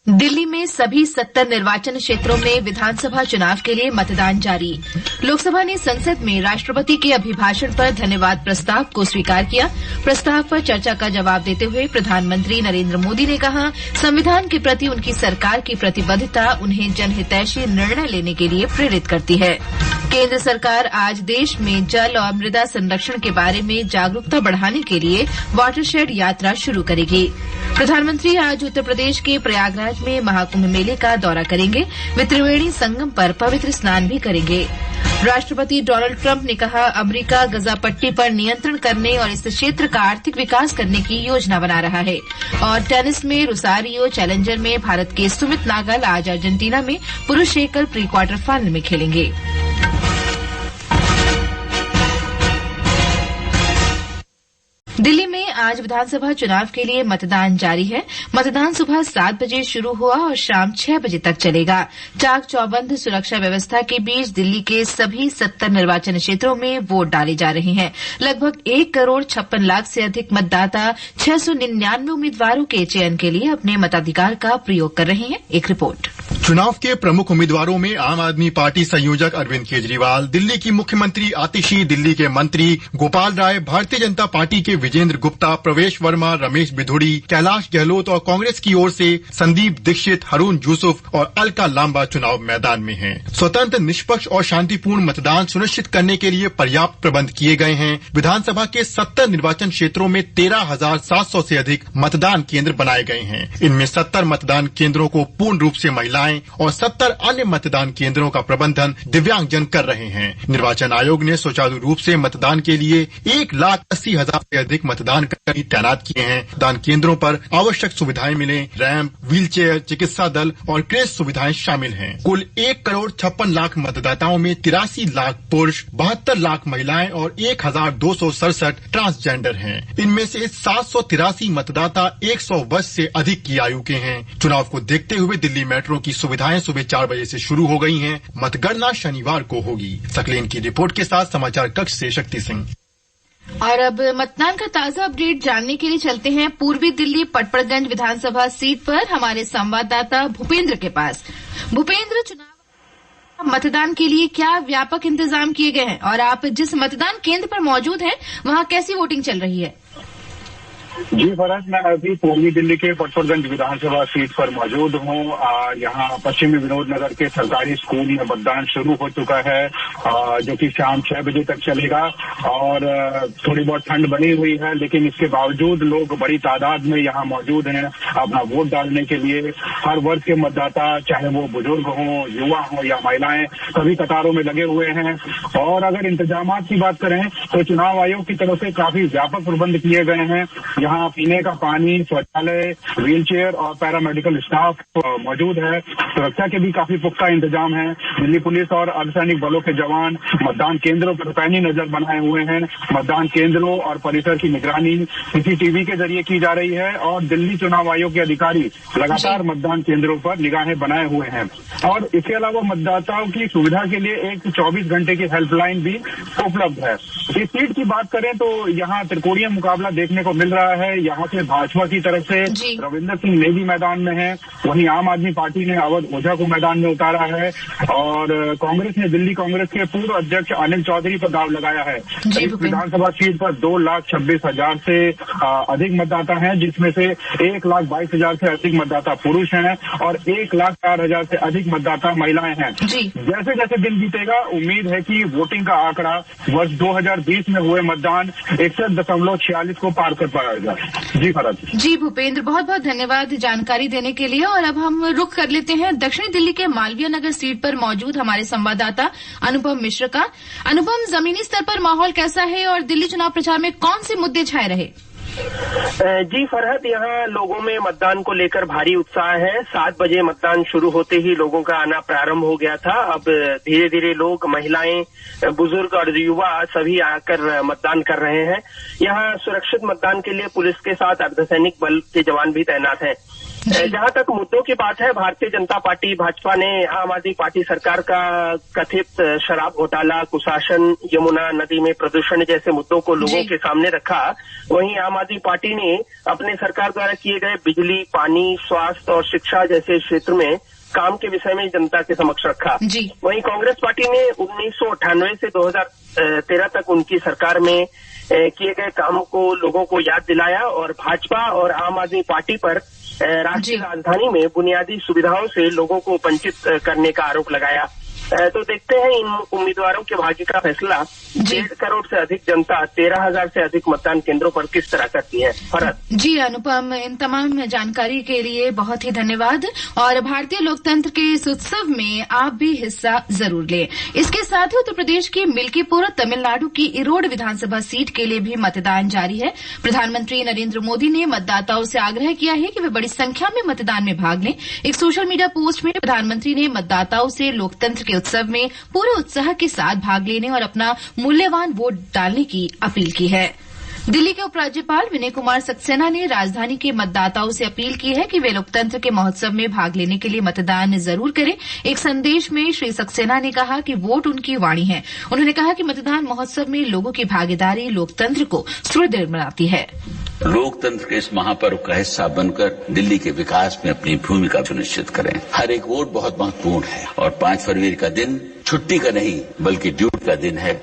दिल्ली में सभी 70 निर्वाचन क्षेत्रों में विधानसभा चुनाव के लिए मतदान जारी। लोकसभा ने संसद में राष्ट्रपति के अभिभाषण पर धन्यवाद प्रस्ताव को स्वीकार किया। प्रस्ताव पर चर्चा का जवाब देते हुए प्रधानमंत्री नरेंद्र मोदी ने कहा, संविधान के प्रति उनकी सरकार की प्रतिबद्धता उन्हें जनहितैषी निर्णय लेने के लिए प्रेरित करती है। केंद्र सरकार आज देश में जल और मृदा संरक्षण के बारे में जागरूकता बढ़ाने के लिए वाटरशेड यात्रा शुरू करेगी। प्रधानमंत्री आज उत्तर प्रदेश के प्रयागराज में महाकुंभ मेले का दौरा करेंगे। वे त्रिवेणी संगम पर पवित्र स्नान भी करेंगे। राष्ट्रपति डोनाल्ड ट्रंप ने कहा, अमेरिका गजा पट्टी पर नियंत्रण करने और इस क्षेत्र का आर्थिक विकास करने की योजना बना रहा है। और टेनिस में रोसारियो चैलेंजर में भारत के सुमित नागल आज अर्जेंटीना में पुरुष एकल प्री क्वार्टर फाइनल में खेलेंगे। दिल्ली में आज विधानसभा चुनाव के लिए मतदान जारी है। मतदान सुबह 7 बजे शुरू हुआ और शाम 6 बजे तक चलेगा। चाक चौबंद सुरक्षा व्यवस्था के बीच दिल्ली के सभी 70 निर्वाचन क्षेत्रों में वोट डाले जा रहे हैं। लगभग 1 करोड़ 56 लाख से अधिक मतदाता 699 उम्मीदवारों के चयन के लिए अपने मताधिकार का प्रयोग कर रहे हैं। एक रिपोर्ट। चुनाव के प्रमुख उम्मीदवारों में आम आदमी पार्टी संयोजक अरविंद केजरीवाल, दिल्ली की मुख्यमंत्री आतिशी, दिल्ली के मंत्री गोपाल राय, भारतीय जनता पार्टी के विजेंद्र गुप्ता, प्रवेश वर्मा, रमेश बिधूड़ी, कैलाश गहलोत और कांग्रेस की ओर से संदीप दीक्षित, हरून यूसुफ और अलका लांबा चुनाव मैदान में हैं। स्वतंत्र, निष्पक्ष और शांतिपूर्ण मतदान सुनिश्चित करने के लिए पर्याप्त प्रबंध किए गए हैं। विधानसभा के 70 निर्वाचन क्षेत्रों में 13,700 से अधिक मतदान केंद्र बनाए गए हैं। इनमें 70 मतदान केंद्रों को पूर्ण रूप से महिलाएं और 70 अन्य मतदान केंद्रों का प्रबंधन दिव्यांगजन कर रहे हैं। निर्वाचन आयोग ने सुचारू रूप से मतदान के लिए 1,80,000 से अधिक मतदान कर्मी तैनात किए हैं। मतदान केंद्रों पर आवश्यक सुविधाएं मिले, रैंप, व्हीलचेयर, चिकित्सा दल और क्रेच सुविधाएं शामिल हैं। कुल 1 करोड़ 56 लाख मतदाताओं में 83 लाख पुरुष, 72 लाख महिलाएं और 1,267 ट्रांसजेंडर हैं। इनमें से 783 मतदाता 100 वर्ष से अधिक की आयु के हैं। चुनाव को देखते हुए दिल्ली मेट्रो की सुविधाएं सुबह 4 बजे से शुरू हो गई हैं। मतगणना शनिवार को होगी। सकलेन की रिपोर्ट के साथ समाचार कक्ष से शक्ति सिंह। और अब मतदान का ताजा अपडेट जानने के लिए चलते हैं पूर्वी दिल्ली पटपड़गंज विधानसभा सीट पर हमारे संवाददाता भूपेंद्र के पास। भूपेंद्र, चुनाव मतदान के लिए क्या व्यापक इंतजाम किए गए हैं और आप जिस मतदान केंद्र पर मौजूद हैं वहां कैसी वोटिंग चल रही है? जी फरहत, मैं अभी पूर्वी दिल्ली के पटपड़गंज विधानसभा सीट पर मौजूद हूँ। यहाँ पश्चिमी विनोद नगर के सरकारी स्कूल में मतदान शुरू हो चुका है, जो कि शाम 6 बजे तक चलेगा। और थोड़ी बहुत ठंड बनी हुई है, लेकिन इसके बावजूद लोग बड़ी तादाद में यहाँ मौजूद हैं अपना वोट डालने के लिए। हर वर्ग के मतदाता, चाहे वो बुजुर्ग हों, युवा हों या महिलाएं, सभी कतारों में लगे हुए हैं। और अगर इंतजाम की बात करें तो चुनाव आयोग की तरफ से काफी व्यापक प्रबंध किए गए हैं। यहाँ पीने का पानी, शौचालय, व्हीलचेयर और पैरामेडिकल स्टाफ मौजूद है। सुरक्षा के भी काफी पुख्ता इंतजाम है। दिल्ली पुलिस और अर्धसैनिक बलों के जवान मतदान केंद्रों पर पैनी नजर बनाए हुए हैं। मतदान केंद्रों और परिसर की निगरानी सीसीटीवी के जरिए की जा रही है और दिल्ली चुनाव आयोग के अधिकारी लगातार मतदान केंद्रों पर निगाहें बनाए हुए हैं। और इसके अलावा मतदाताओं की सुविधा के लिए एक 24 घंटे की हेल्पलाइन भी उपलब्ध है। इस सीट की बात करें तो यहाँ त्रिकोणीय मुकाबला देखने को मिल रहा है। यहाँ से भाजपा की तरफ से रविंदर सिंह नेगी मैदान में है, वहीं आम आदमी पार्टी ने अवध ओझा को मैदान में उतारा है और कांग्रेस ने दिल्ली कांग्रेस के पूर्व अध्यक्ष अनिल चौधरी पर दाव लगाया है। इस विधानसभा सीट पर 2,26,000 से अधिक मतदाता हैं, जिसमें से 1,22,000 से अधिक मतदाता पुरुष हैं और 1,04,000 से अधिक मतदाता महिलाएं हैं। जैसे जैसे दिन बीतेगा उम्मीद है कि वोटिंग का आंकड़ा वर्ष 2020 में हुए मतदान 61.46 को पार कर पाएगा। जी फरहत। जी भूपेंद्र, बहुत बहुत धन्यवाद जानकारी देने के लिए। और अब हम रुख कर लेते हैं दक्षिणी दिल्ली के मालवीय नगर सीट पर मौजूद हमारे संवाददाता अनुपम मिश्र का। अनुपम, जमीनी स्तर पर माहौल कैसा है और दिल्ली चुनाव प्रचार में कौन से मुद्दे छाए रहे? जी फरहत, यहाँ लोगों में मतदान को लेकर भारी उत्साह है। 7 बजे मतदान शुरू होते ही लोगों का आना प्रारंभ हो गया था। अब धीरे धीरे लोग, महिलाएं, बुजुर्ग और युवा सभी आकर मतदान कर रहे हैं। यहाँ सुरक्षित मतदान के लिए पुलिस के साथ अर्धसैनिक बल के जवान भी तैनात हैं। जहां तक मुद्दों की बात है, भारतीय जनता पार्टी भाजपा ने आम आदमी पार्टी सरकार का कथित शराब घोटाला, कुशासन, यमुना नदी में प्रदूषण जैसे मुद्दों को लोगों के सामने रखा। वहीं आम आदमी पार्टी ने अपने सरकार द्वारा किए गए बिजली, पानी, स्वास्थ्य और शिक्षा जैसे क्षेत्र में काम के विषय में जनता के समक्ष रखा। वहीं कांग्रेस पार्टी ने 1998 से 2013 तक उनकी सरकार में किए गए काम को लोगों को याद दिलाया और भाजपा और आम आदमी पार्टी पर राष्ट्रीय राजधानी में बुनियादी सुविधाओं से लोगों को वंचित करने का आरोप लगाया। तो देखते हैं इन उम्मीदवारों के भाग्य का फैसला 1.5 करोड़ से अधिक जनता 13,000 से अधिक मतदान केंद्रों पर किस तरह करती है। फरहत जी अनुपम, इन तमाम जानकारी के लिए बहुत ही धन्यवाद और भारतीय लोकतंत्र के इस उत्सव में आप भी हिस्सा जरूर लें। इसके साथ ही उत्तर प्रदेश की मिल्कीपुर और तमिलनाडु की इरोड विधानसभा सीट के लिए भी मतदान जारी है। प्रधानमंत्री नरेंद्र मोदी ने मतदाताओं से आग्रह किया है कि वे बड़ी संख्या में मतदान में भाग लें। एक सोशल मीडिया पोस्ट में प्रधानमंत्री ने मतदाताओं से लोकतंत्र के उत्सव में पूरे उत्साह के साथ भाग लेने और अपना मूल्यवान वोट डालने की अपील की है। दिल्ली के उपराज्यपाल विनय कुमार सक्सेना ने राजधानी के मतदाताओं से अपील की है कि वे लोकतंत्र के महोत्सव में भाग लेने के लिए मतदान जरूर करें। एक संदेश में श्री सक्सेना ने कहा कि वोट उनकी वाणी है। उन्होंने कहा कि मतदान महोत्सव में लोगों की भागीदारी लोकतंत्र को सुदृढ़ बनाती है। लोकतंत्र के इस महापर्व का हिस्सा बनकर दिल्ली के विकास में अपनी भूमिका सुनिश्चित करें। हर एक वोट बहुत महत्वपूर्ण है और 5 फरवरी का दिन छुट्टी का नहीं बल्कि ड्यूटी का दिन है।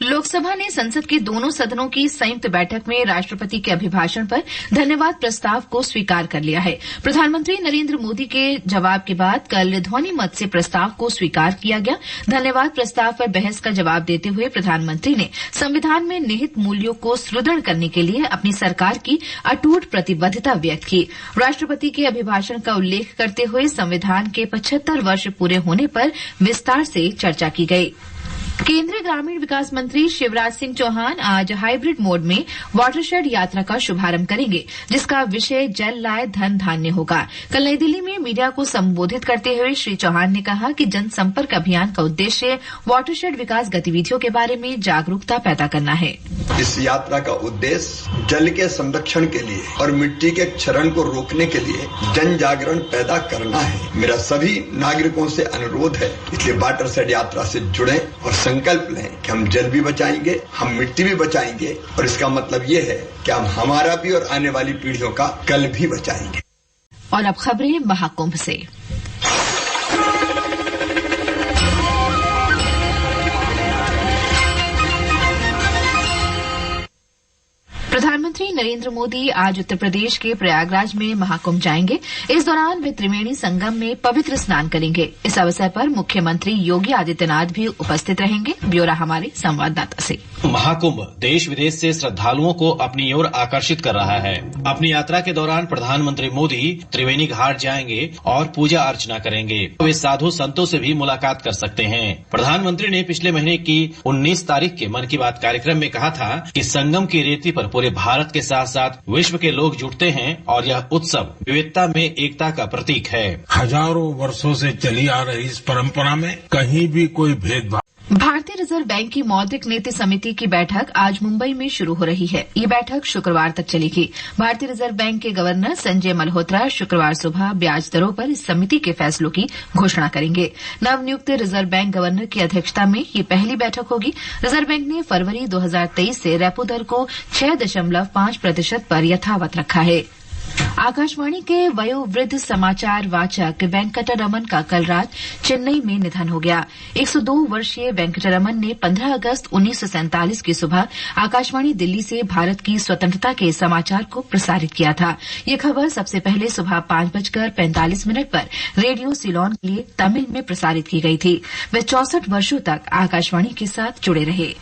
लोकसभा ने संसद के दोनों सदनों की संयुक्त बैठक में राष्ट्रपति के अभिभाषण पर धन्यवाद प्रस्ताव को स्वीकार कर लिया है। प्रधानमंत्री नरेंद्र मोदी के जवाब के बाद कल ध्वनि मत से प्रस्ताव को स्वीकार किया गया। धन्यवाद प्रस्ताव पर बहस का जवाब देते हुए प्रधानमंत्री ने संविधान में निहित मूल्यों को सुदृढ़ करने के लिए अपनी सरकार की अटूट प्रतिबद्धता व्यक्त की। राष्ट्रपति के अभिभाषण का उल्लेख करते हुए संविधान के 75 वर्ष पूरे होने पर विस्तार से चर्चा की गई। केंद्रीय ग्रामीण विकास मंत्री शिवराज सिंह चौहान आज हाइब्रिड मोड में वाटरशेड यात्रा का शुभारंभ करेंगे, जिसका विषय जल लाए धन धान्य होगा। कल नई दिल्ली में मीडिया को संबोधित करते हुए श्री चौहान ने कहा कि जनसंपर्क अभियान का उद्देश्य वाटरशेड विकास गतिविधियों के बारे में जागरूकता पैदा करना है। इस यात्रा का उद्देश्य जल के संरक्षण के लिए और मिट्टी के क्षरण को रोकने के लिए जन जागरण पैदा करना है। मेरा सभी नागरिकों से अनुरोध है, इसलिए वाटरशेड यात्रा से जुड़े और संकल्प लें कि हम जल भी बचाएंगे, हम मिट्टी भी बचाएंगे और इसका मतलब ये है कि हम हमारा भी और आने वाली पीढ़ियों का कल भी बचाएंगे। और अब खबरें महाकुंभ से। प्रधानमंत्री नरेंद्र मोदी आज उत्तर प्रदेश के प्रयागराज में महाकुंभ जाएंगे। इस दौरान वे त्रिवेणी संगम में पवित्र स्नान करेंगे। इस अवसर पर मुख्यमंत्री योगी आदित्यनाथ भी उपस्थित रहेंगे। ब्यौरा हमारे संवाददाता से। महाकुंभ देश विदेश से श्रद्धालुओं को अपनी ओर आकर्षित कर रहा है। अपनी यात्रा के दौरान प्रधानमंत्री मोदी त्रिवेणी घाट जाएंगे और पूजा अर्चना करेंगे। वे साधु संतों से भी मुलाकात कर सकते हैं। प्रधानमंत्री ने पिछले महीने की 19 तारीख के मन की बात कार्यक्रम में कहा था कि संगम की रेती पर पूरे भारत के साथ साथ विश्व के लोग जुटते हैं और यह उत्सव विविधता में एकता का प्रतीक है। हजारों वर्षों से चली आ रही इस परंपरा में कहीं भी कोई भेदभाव। भारतीय रिजर्व बैंक की मौद्रिक नीति समिति की बैठक आज मुंबई में शुरू हो रही है। ये बैठक शुक्रवार तक चलेगी। भारतीय रिजर्व बैंक के गवर्नर संजय मल्होत्रा शुक्रवार सुबह ब्याज दरों पर इस समिति के फैसलों की घोषणा करेंगे। नवनियुक्त रिजर्व बैंक गवर्नर की अध्यक्षता में ये पहली बैठक होगी। रिजर्व बैंक ने फरवरी 2023 से रेपो दर को 6.5% पर यथावत रखा है। आकाशवाणी के वयोवृद्ध समाचार वाचक वेंकटरमन का कल रात चेन्नई में निधन हो गया। 102 वर्षीय वेंकटरमन ने 15 अगस्त 1947 की सुबह आकाशवाणी दिल्ली से भारत की स्वतंत्रता के समाचार को प्रसारित किया था। ये खबर सबसे पहले सुबह 5:45 पर रेडियो सिलोन के लिए तमिल में प्रसारित की गई थी। वे 64 वर्षों तक आकाशवाणी के साथ जुड़े रहे।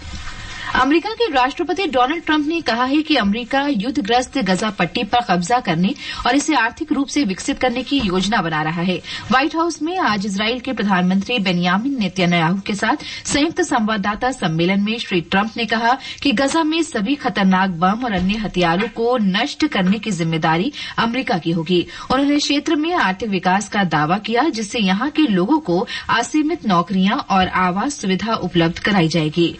अमेरिका के राष्ट्रपति डोनाल्ड ट्रंप ने कहा है कि अमेरिका युद्धग्रस्त गजा पट्टी पर कब्जा करने और इसे आर्थिक रूप से विकसित करने की योजना बना रहा है। व्हाइट हाउस में आज इजराइल के प्रधानमंत्री बेंयामिन नेतन्याहू के साथ संयुक्त संवाददाता सम्मेलन में श्री ट्रंप ने कहा कि गजा में सभी खतरनाक बम और अन्य हथियारों को नष्ट करने की जिम्मेदारी अमेरिका की होगी। उन्होंने क्षेत्र में आर्थिक विकास का दावा किया, जिससे यहां के लोगों को असीमित नौकरियां और आवास सुविधा उपलब्ध कराई जाएगी।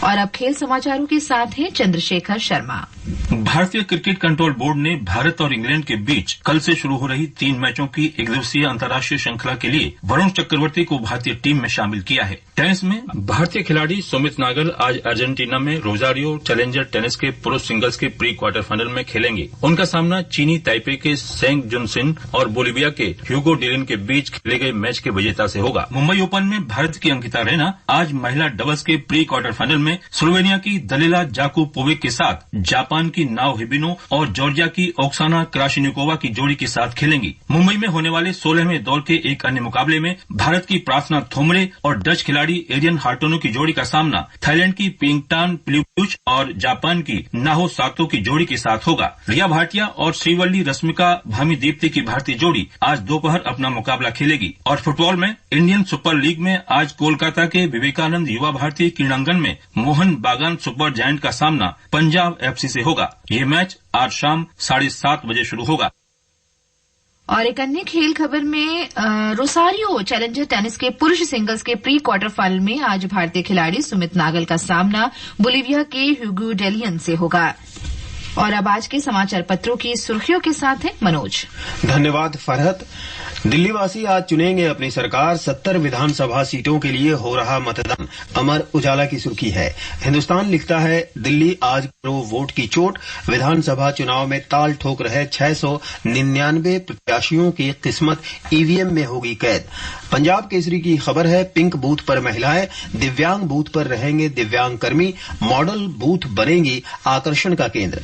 और अब खेल समाचारों के साथ हैं चंद्रशेखर शर्मा। भारतीय क्रिकेट कंट्रोल बोर्ड ने भारत और इंग्लैंड के बीच कल से शुरू हो रही 3 मैचों की एकदिवसीय अंतर्राष्ट्रीय श्रृंखला के लिए वरुण चक्रवर्ती को भारतीय टीम में शामिल किया है। टेनिस में भारतीय खिलाड़ी सुमित नागल आज अर्जेंटीना में रोजारियो चैलेंजर टेनिस के पुरुष सिंगल्स के प्री क्वार्टर फाइनल में खेलेंगे। उनका सामना चीनी ताइपे के सेंग जुनसिन और बोलिविया के ह्यूगो डिलिन के बीच खेले गए मैच के विजेता से होगा। मुंबई ओपन में भारत की अंकिता रैना आज महिला डबल्स के प्री क्वार्टर फाइनल में स्लोवेनिया की दलिला जाकुपोविक के साथ जापान की नाओ हिबिनो और जॉर्जिया की ओक्साना क्राशिनिकोवा की जोड़ी के साथ खेलेंगी। मुंबई में होने वाले 16वें दौर के एक अन्य मुकाबले में भारत की प्रार्थना थोमरे और डच खिलाड़ी एरियन हार्टोनो की जोड़ी का सामना थाईलैंड की पिंगटान प्ल्यूच और जापान की नाहो सातो की जोड़ी के साथ होगा। रिया भाटिया और श्रीवल्ली रश्मिका भामी दीप्ति की भारतीय जोड़ी आज दोपहर अपना मुकाबला खेलेगी। और फुटबॉल में इंडियन सुपर लीग में आज कोलकाता के विवेकानंद युवा भारती क्रीड़ांगन में मोहन बागान सुपर जायंट का सामना पंजाब एफसी से होगा। ये मैच आज शाम 7:30 बजे शुरू होगा। और एक अन्य खेल खबर में रोसारियो चैलेंजर टेनिस के पुरुष सिंगल्स के प्री क्वार्टर फाइनल में आज भारतीय खिलाड़ी सुमित नागल का सामना बोलिविया के ह्यूगो डेलियन से होगा। और अब आज के समाचार पत्रों की सुर्खियों के साथ है मनोज। धन्यवाद फरहत। दिल्ली वासी आज चुनेंगे अपनी सरकार। 70 विधानसभा सीटों के लिए हो रहा मतदान। अमर उजाला की सुर्खी है। हिंदुस्तान लिखता है दिल्ली आज करो वोट की चोट। विधानसभा चुनाव में ताल ठोक रहे 699 प्रत्याशियों की किस्मत ईवीएम में होगी कैद। पंजाब केसरी की खबर है पिंक बूथ पर महिलाएं, दिव्यांग बूथ पर रहेंगे दिव्यांग कर्मी, मॉडल बूथ बनेंगी आकर्षण का केंद्र।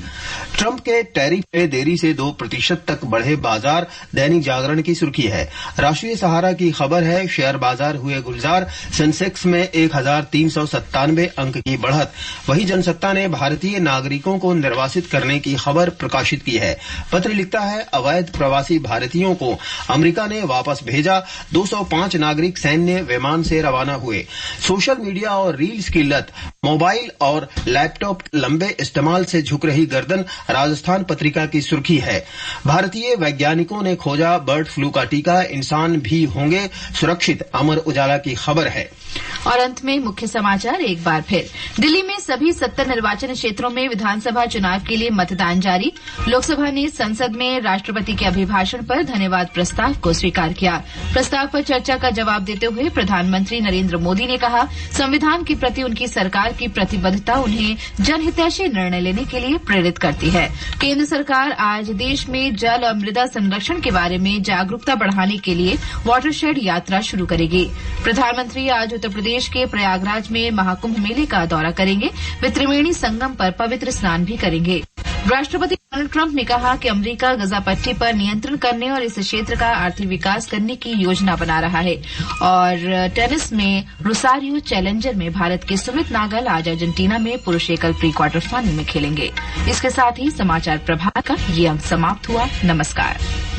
ट्रंप के टैरिफ में देरी से 2% तक बढ़े बाजार। दैनिक जागरण की सुर्खी है। राष्ट्रीय सहारा की खबर है शेयर बाजार हुए गुलजार। सेंसेक्स में 1397 अंक की बढ़त। वही जनसत्ता ने भारतीय नागरिकों को निर्वासित करने की खबर प्रकाशित की है। पत्र लिखता है अवैध प्रवासी भारतीयों को अमेरिका ने वापस भेजा। 205 नागरिक सैन्य विमान से रवाना हुए। सोशल मीडिया और रील्स की लत, मोबाइल और लैपटॉप लंबे इस्तेमाल से झुक रही गर्दन। राजस्थान पत्रिका की सुर्खी है भारतीय वैज्ञानिकों ने खोजा बर्ड फ्लू का टीका, इंसान भी होंगे सुरक्षित। अमर उजाला की खबर है। और अंत में मुख्य समाचार एक बार फिर। दिल्ली में सभी 70 निर्वाचन क्षेत्रों में विधानसभा चुनाव के लिए मतदान जारी। लोकसभा ने संसद में राष्ट्रपति के अभिभाषण पर धन्यवाद प्रस्ताव को स्वीकार किया। प्रस्ताव पर चर्चा का जवाब देते हुए प्रधानमंत्री नरेंद्र मोदी ने कहा संविधान के प्रति उनकी सरकार की प्रतिबद्धता उन्हें जनहितैषी निर्णय लेने के लिए प्रेरित करती है। केंद्र सरकार आज देश में जल और मृदा संरक्षण के बारे में जागरूकता बढ़ाने के लिए वाटरशेड यात्रा शुरू करेगी। प्रधानमंत्री आज उत्तर प्रदेश के प्रयागराज में महाकुंभ मेले का दौरा करेंगे। वे त्रिवेणी संगम पर पवित्र स्नान भी करेंगे। राष्ट्रपति डोनाल्ड ट्रंप ने कहा कि अमेरिका गजा पट्टी पर नियंत्रण करने और इस क्षेत्र का आर्थिक विकास करने की योजना बना रहा है। और टेनिस में रोसारियो चैलेंजर में भारत के सुमित नागल आज अर्जेंटीना में पुरुष एकल प्री क्वार्टर फाइनल में खेलेंगे। इसके साथ ही समाचार प्रभात का ये अंक समाप्त हुआ। नमस्कार।